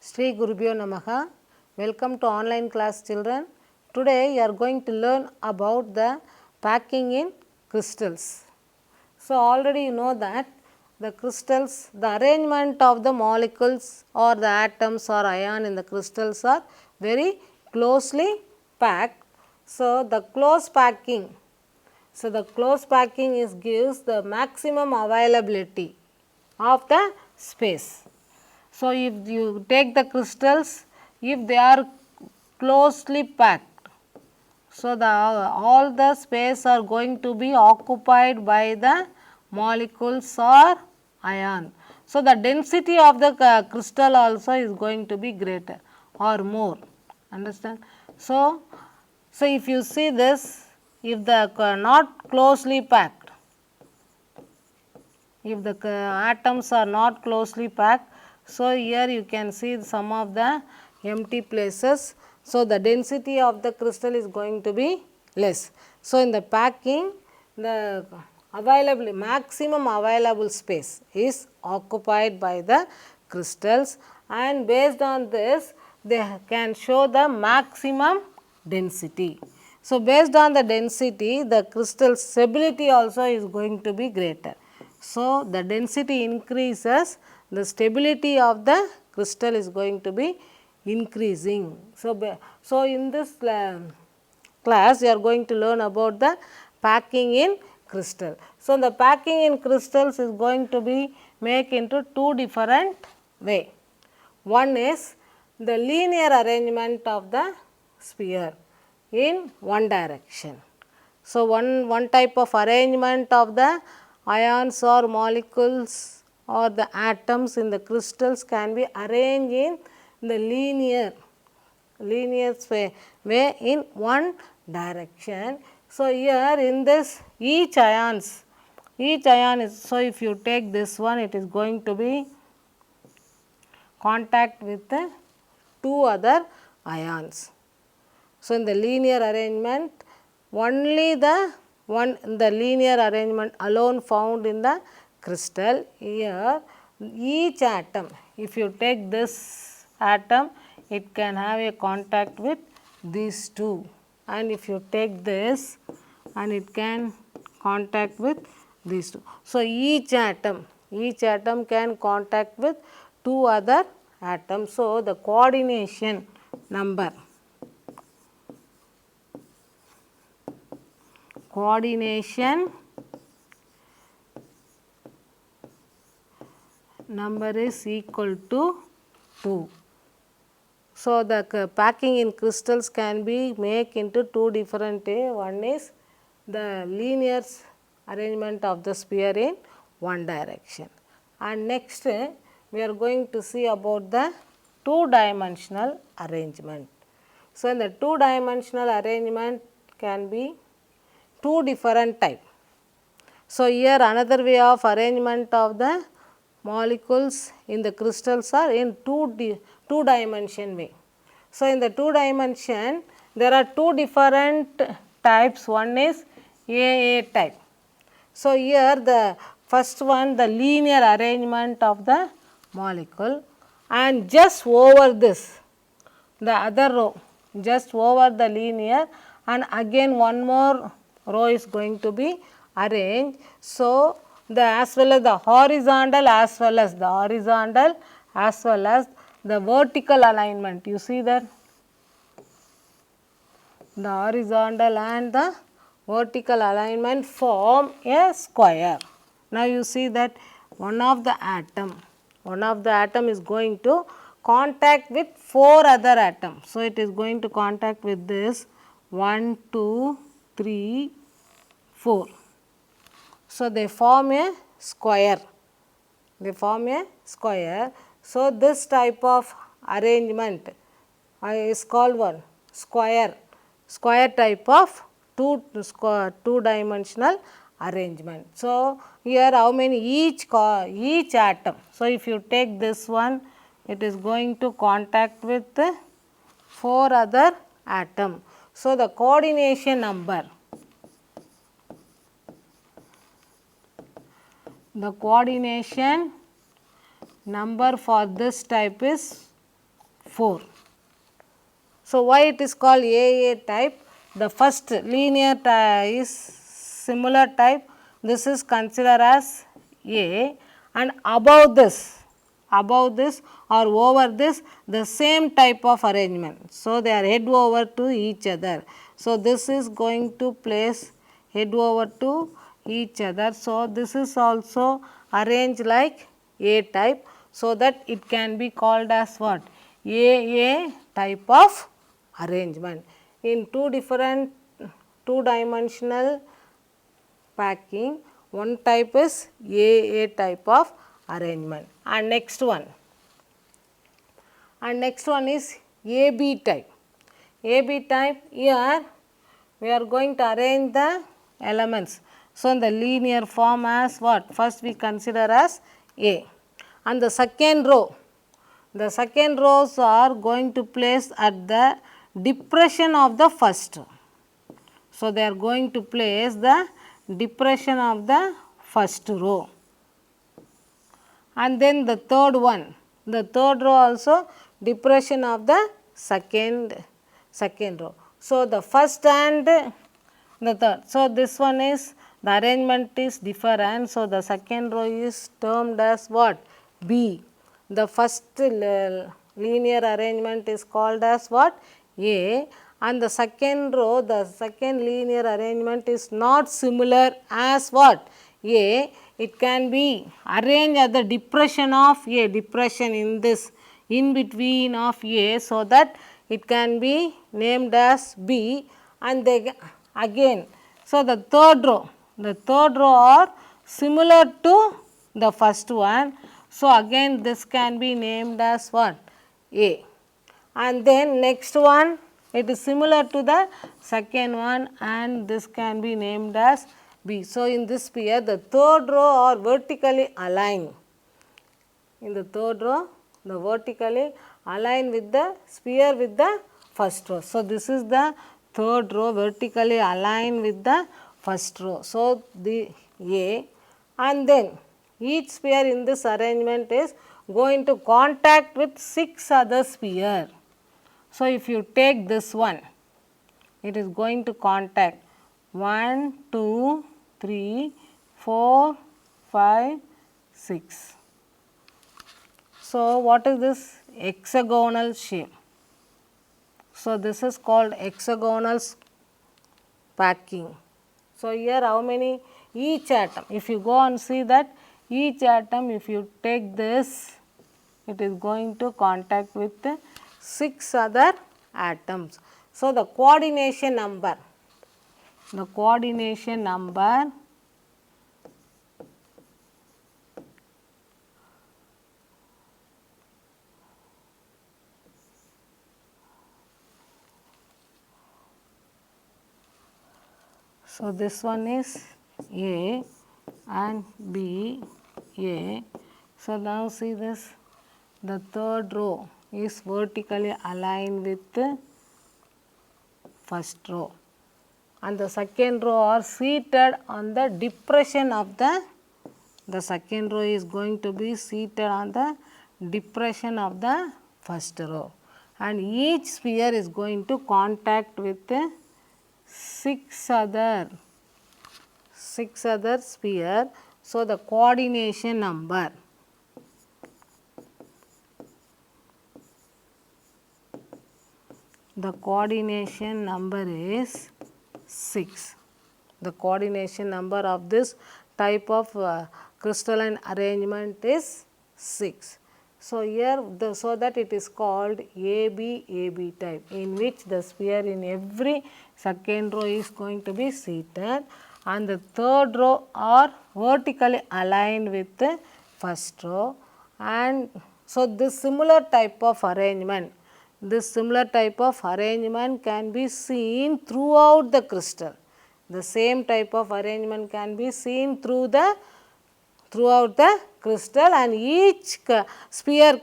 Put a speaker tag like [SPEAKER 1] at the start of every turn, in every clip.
[SPEAKER 1] Sri Gurubhyo Namaha. Welcome to online class children. Today you are going to learn about the packing in crystals. So already you know that the crystals, the arrangement of the molecules or the atoms or ion in the crystals are very closely packed. So the close packing, gives the maximum availability of the space. So if you take the crystals, if they are closely packed, so all the space are going to be occupied by the molecules or ion. So the density of the crystal also is going to be greater or more. Understand? So if you see this, if the not closely packed, if the atoms are not closely packed, so here you can see some of the empty places. So the density of the crystal is going to be less. So in the packing, the maximum available space is occupied by the crystals, and based on this they can show the maximum density. So based on the density, the crystal stability also is going to be greater. So the density increases, the stability of the crystal is going to be increasing. So in this class you are going to learn about the packing in crystal. So the packing in crystals is going to be made into two different way. One is the linear arrangement of the sphere in one direction. So one type of arrangement of the ions or molecules or the atoms in the crystals can be arranged in the linear way in one direction. So here in this each ion is, so if you take this one, it is going to be contact with the two other ions. So in the linear arrangement, only the linear arrangement alone found in the crystal. Here each atom, if you take this atom, it can have a contact with these two, and if you take this, and it can contact with these two. So each atom can contact with two other atoms. So the coordination number is equal to 2. So the packing in crystals can be made into two different ways. One is the linear arrangement of the sphere in one direction, and next we are going to see about the two-dimensional arrangement. So in the two-dimensional arrangement can be two different type. So here another way of arrangement of the molecules in the crystals are in two dimension way. So in the two dimension there are two different types. One is AA type. So here the first one, the linear arrangement of the molecule, and just over this the other row, just over the linear, and again one more row is going to be arranged. So the as well as the horizontal as well as the vertical alignment, you see that the horizontal and the vertical alignment form a square. Now you see that one of the atom is going to contact with four other atoms. So it is going to contact with this 1, 2, 3, 4. So they form a square. So this type of arrangement is called one square type of two-dimensional arrangement. So here how many each atom. So if you take this one, it is going to contact with four other atom. So the coordination number for this type is 4. So, why it is called AA type? The first linear is similar type, this is considered as A, and above this or over this the same type of arrangement. So, they are head over to each other. So, this is going to place head over to each other. So, this is also arranged like A type, so that it can be called as what? AA type of arrangement. In two different two-dimensional packing, one type is AA type of arrangement, and next one is AB type. AB type, here we are going to arrange the elements. So, in the linear form as what? First we consider as A, and the second rows are going to place at the depression of the first. So, they are going to place the depression of the first row, and then the third row also depression of the second row. So, the first and the third. So, this one is the arrangement is different. So, the second row is termed as what? B. The first linear arrangement is called as what? A, and the second row, the second linear arrangement is not similar as what? A. It can be arranged at the depression of A, depression in this in between of A, so that it can be named as B, and they again. So, the third row are similar to the first one. So, again this can be named as what? A, and then next one it is similar to the second one, and this can be named as B. So, in this sphere the third row are vertically aligned. In the third row, the vertically aligned with the sphere with the first row. So, this is the third row vertically aligned with the first row. So, the A, and then each sphere in this arrangement is going to contact with 6 other sphere. So, if you take this one, it is going to contact 1, 2, 3, 4, 5, 6. So, what is this? Hexagonal shape. So, this is called hexagonal packing. So, here how many? Each atom, if you go and see that each atom, if you take this, it is going to contact with 6 other atoms. So, the coordination number so, this one is A and B, A. So, now see this, the third row is vertically aligned with the first row, and the second row are seated on the depression of the second row is going to be seated on the depression of the first row, and each sphere is going to contact with 6 other sphere. So, the coordination number is 6. The coordination number of this type of crystalline arrangement is 6. So, here so that it is called AB type, in which the sphere in every second row is going to be seated, and the third row are vertically aligned with the first row. And so, this similar type of arrangement can be seen throughout the crystal. The same type of arrangement can be seen throughout the crystal, and each sphere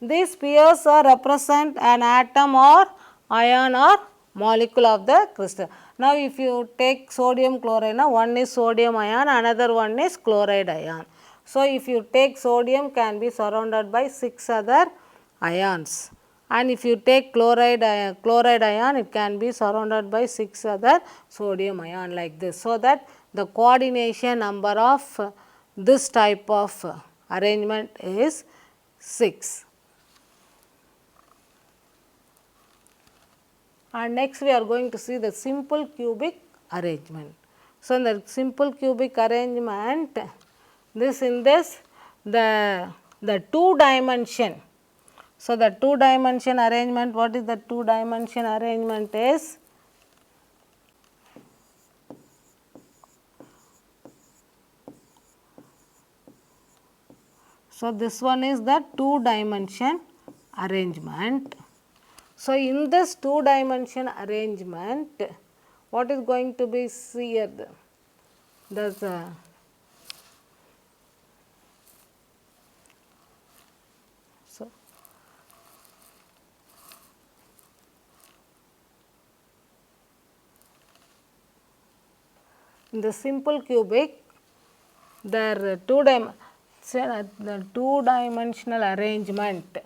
[SPEAKER 1] these spheres are represent an atom or ion or molecule of the crystal. Now, if you take sodium chloride, one is sodium ion, another one is chloride ion. So, if you take sodium, can be surrounded by 6 other ions, and if you take chloride ion, it can be surrounded by 6 other sodium ion like this. So that the coordination number of this type of arrangement is 6. And next we are going to see the simple cubic arrangement. So, in the simple cubic arrangement, the 2 dimension. So, the 2 dimension arrangement, what is the 2 dimension arrangement is? So, this one is the 2 dimension arrangement. So, in this 2 dimension arrangement, what is going to be here? There's in the simple cubic, the 2 dimensional arrangement.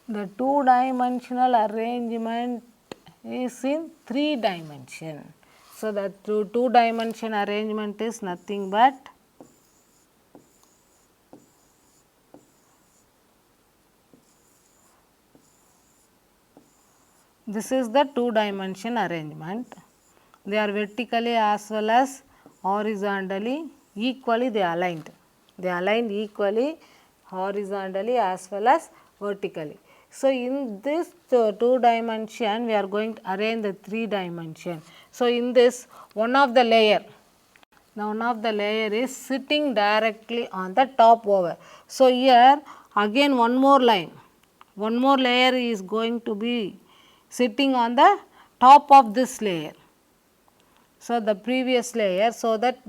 [SPEAKER 1] The 2 dimensional arrangement is in 3 dimension. So, the 2 dimension arrangement is nothing but this is the 2 dimension arrangement. They are vertically as well as horizontally equally they aligned. They aligned equally horizontally as well as vertically. So, in this 2 dimension we are going to arrange the 3 dimension. So, in this one of the layer is sitting directly on the top over. So, here again one more layer is going to be sitting on the top of this layer. So, the previous layer, so that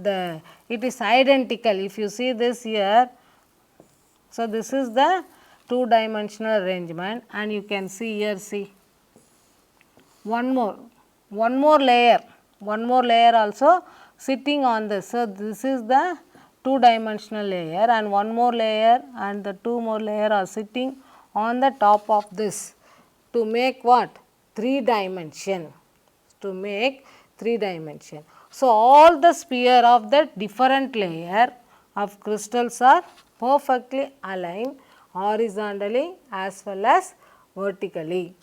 [SPEAKER 1] it is identical. If you see this here, so this is the 2 dimensional arrangement, and you can see here, see one more layer also sitting on this. So, this is the 2 dimensional layer, and one more layer and the 2 more layer are sitting on the top of this to make what? 3 dimension, to make 3 dimension. So, all the sphere of the different layer of crystals are perfectly aligned horizontally as well as vertically.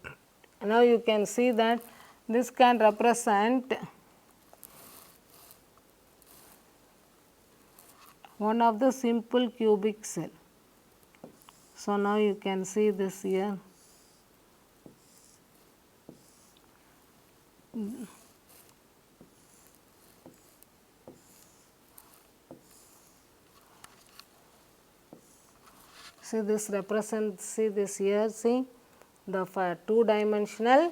[SPEAKER 1] Now, you can see that this can represent one of the simple cubic cell. So, now you can see this here. See, this represents, see this here, see the 2 dimensional,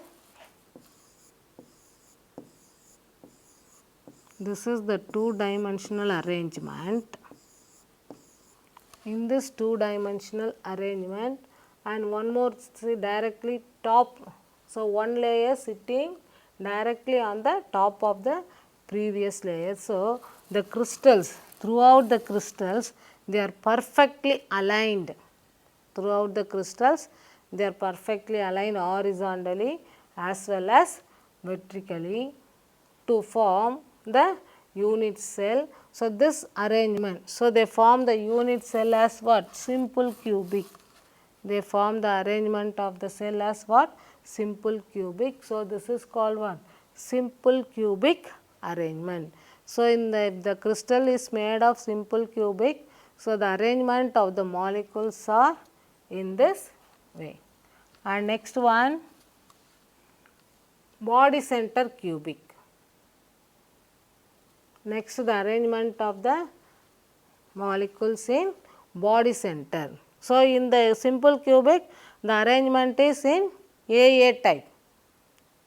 [SPEAKER 1] this is the 2 dimensional arrangement. In this 2 dimensional arrangement, and one more, see directly top. So, one layer sitting directly on the top of the previous layer. So, the crystals, throughout the crystals, they are perfectly aligned. Throughout the crystals, they are perfectly aligned horizontally as well as vertically to form the unit cell. So, this arrangement, so they form the unit cell as what? Simple cubic. They form the arrangement of the cell as what? Simple cubic. So, this is called what? Simple cubic arrangement. So, in the crystal is made of simple cubic. So, the arrangement of the molecules are in this way. And next one, body center cubic. Next, the arrangement of the molecules in body center. So, in the simple cubic, the arrangement is in AA type.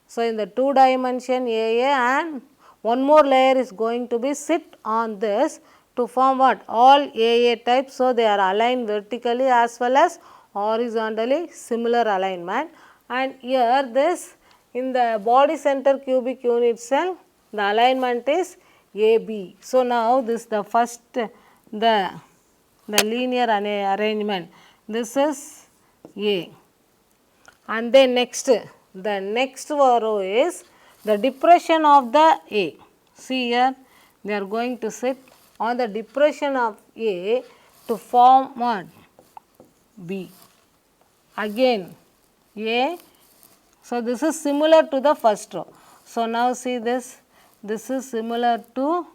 [SPEAKER 1] So, in the 2 dimension AA and one more layer is going to be sit on this to form what? All AA types. So, they are aligned vertically as well as horizontally, similar alignment. And here this in the body center cubic unit cell, the alignment is AB. So, now this the first the linear arrangement, this is A. And then next, the next row is the depression of the A. See here, they are going to sit on the depression of A to form what? B. Again A. So, this is similar to the first row. So, now see this is similar to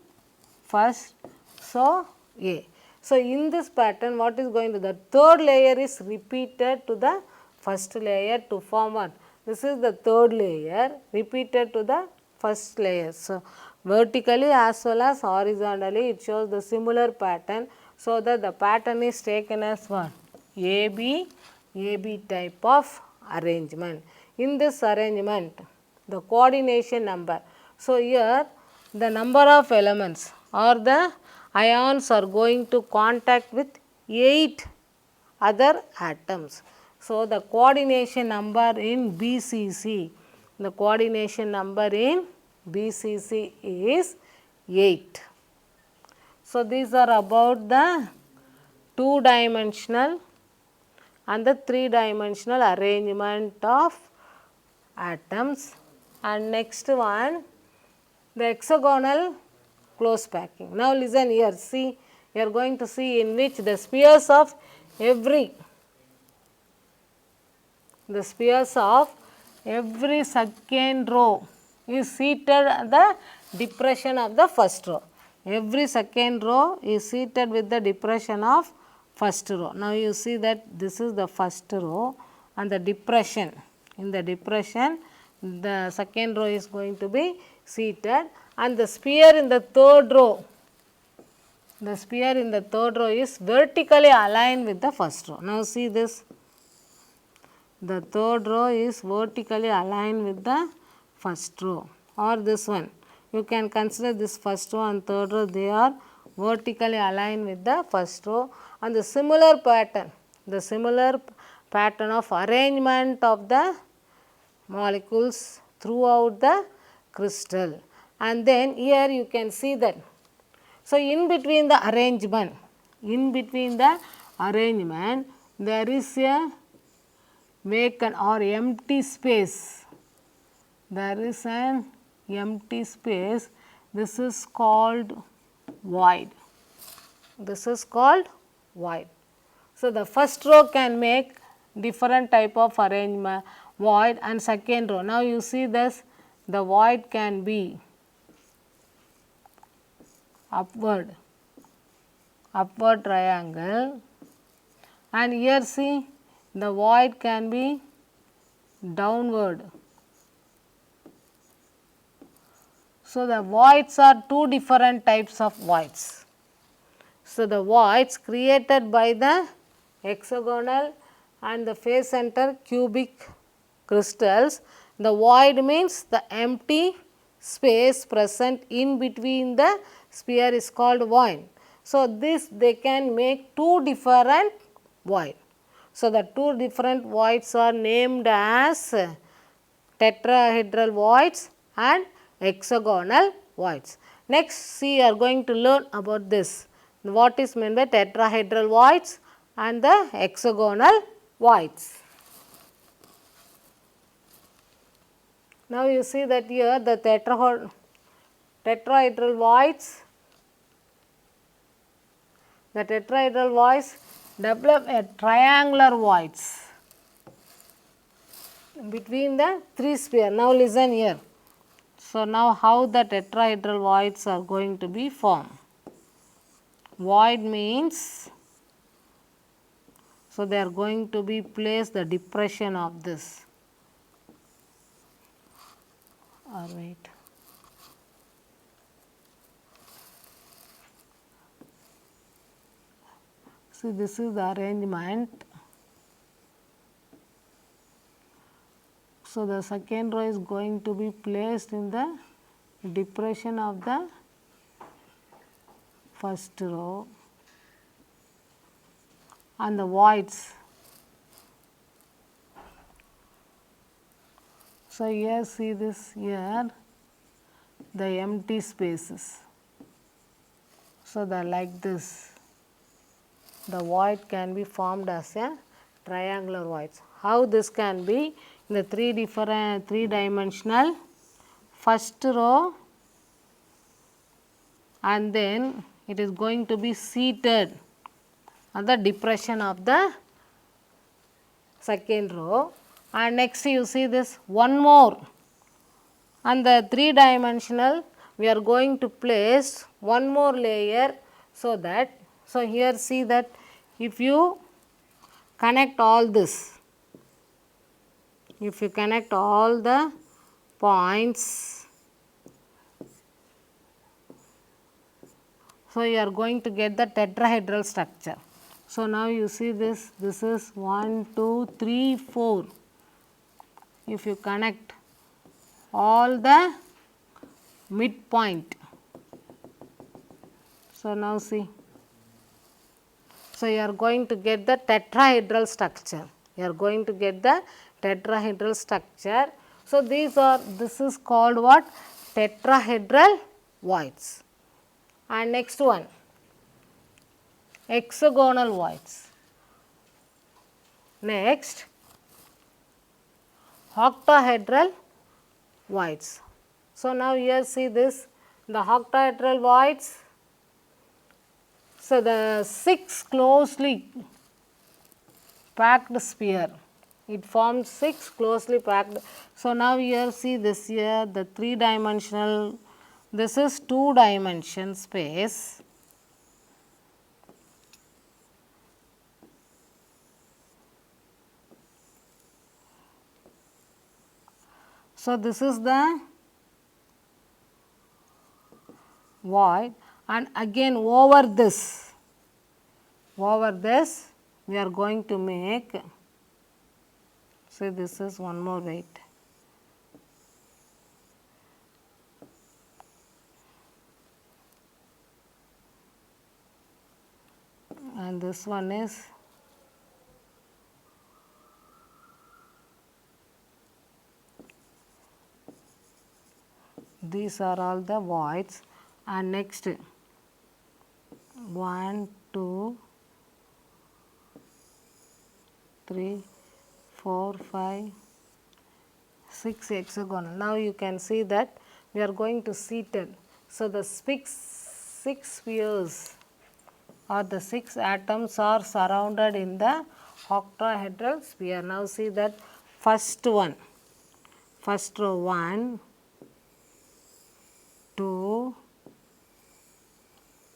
[SPEAKER 1] first. So, A. So, in this pattern what is going to, the third layer is repeated to the first layer to form what? This is the third layer repeated to the first layer. So, vertically as well as horizontally it shows the similar pattern. So, that the pattern is taken as what? AB type of arrangement. In this arrangement, the coordination number. So, here the number of elements or the ions are going to contact with 8 other atoms. So, the coordination number in BCC, the coordination number in BCC is 8. So, these are about the 2-dimensional and the 3-dimensional arrangement of atoms. And next one, the hexagonal close packing. Now listen here, see, you are going to see in which the spheres of every second row is seated at the depression of the first row. Every second row is seated with the depression of first row. Now you see that this is the first row and the depression. In the depression, the second row is going to be seated, and the sphere in the third row, is vertically aligned with the first row. Now see this, the third row is vertically aligned with the first row, or this one. You can consider this first row and third row, they are vertically aligned with the first row, and the similar pattern of arrangement of the molecules throughout the crystal. And then here you can see that. So, in between the arrangement, there is a vacant or empty space. There is an empty space. This is called void. So, the first row can make different type of arrangement, void, and second row. Now, you see this, the void can be upward triangle, and here see the void can be downward. So, the voids are two different types of voids. So, the voids created by the hexagonal and the face center cubic crystals, the void means the empty space present in between the sphere is called void. So, this they can make two different void. So, the two different voids are named as tetrahedral voids and hexagonal voids. Next, we are going to learn about this, what is meant by tetrahedral voids and the hexagonal voids. Now, you see that here the tetrahedral voids, develop a triangular voids between the three spheres. Now, listen here. So, now how the tetrahedral voids are going to be formed. Void means, so they are going to be placed the depression of this. All right. See, this is the arrangement. So, the second row is going to be placed in the depression of the first row and the voids. So, here see this here the empty spaces. So, the like this the void can be formed as a triangular voids. How this can be in the three dimensional first row, and then it is going to be seated on the depression of the second row, and next you see this one more on the three dimensional we are going to place one more layer, so that here see that if you connect all this, if you connect all the points, so you are going to get the tetrahedral structure. So, now you see this is 1, 2, 3, 4. If you connect all the midpoint, so now see, so you are going to get the tetrahedral structure. You are going to get the tetrahedral structure. So, this is called what? Tetrahedral voids. And next one, hexagonal voids. Next, octahedral voids. So, now here see this the octahedral voids. So, the 6 closely packed sphere, it forms 6 closely packed. So, now here see this here the 3 dimensional, this is 2 dimension space. So, this is the void, and again over this we are going to make, so this is one more weight. And this one is these are all the voids, and next 1, 2, 3, 4, 5, 6 hexagonal. Now, you can see that we are going to seat it. So, the 6 spheres or the 6 atoms are surrounded in the octahedral sphere. Now, see that first row 1, 2,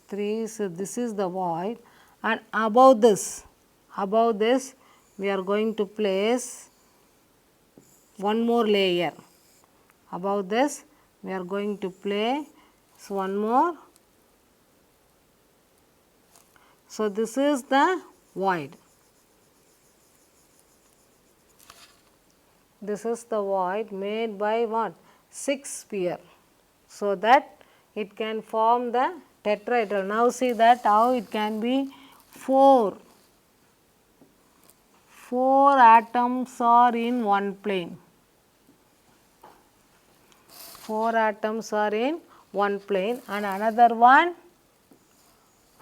[SPEAKER 1] 3, so this is the void, and above this we are going to place one more layer. Above this we are going to place one more. So, this is the void. This is the void made by what? 6 sphere, so that it can form the tetrahedral. Now, see that how it can be 4 atoms are in one plane. 4 atoms are in one plane, and another one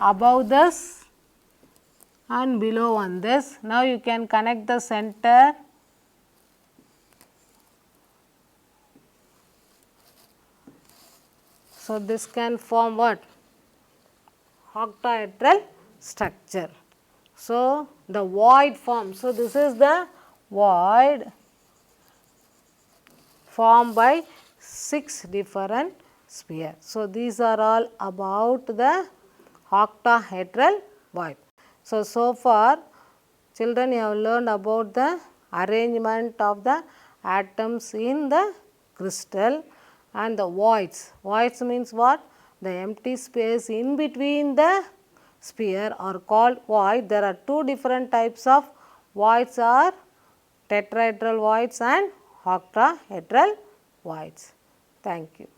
[SPEAKER 1] above this and below on this. Now, you can connect the center. So, this can form what? Octahedral structure. So, the void forms. So, this is the void formed by 6 different spheres. So, these are all about the octahedral void. So far children, you have learned about the arrangement of the atoms in the crystal and the voids. Voids means what? The empty space in between the sphere are called void. There are 2 different types of voids are tetrahedral voids and octahedral voids. Thank you.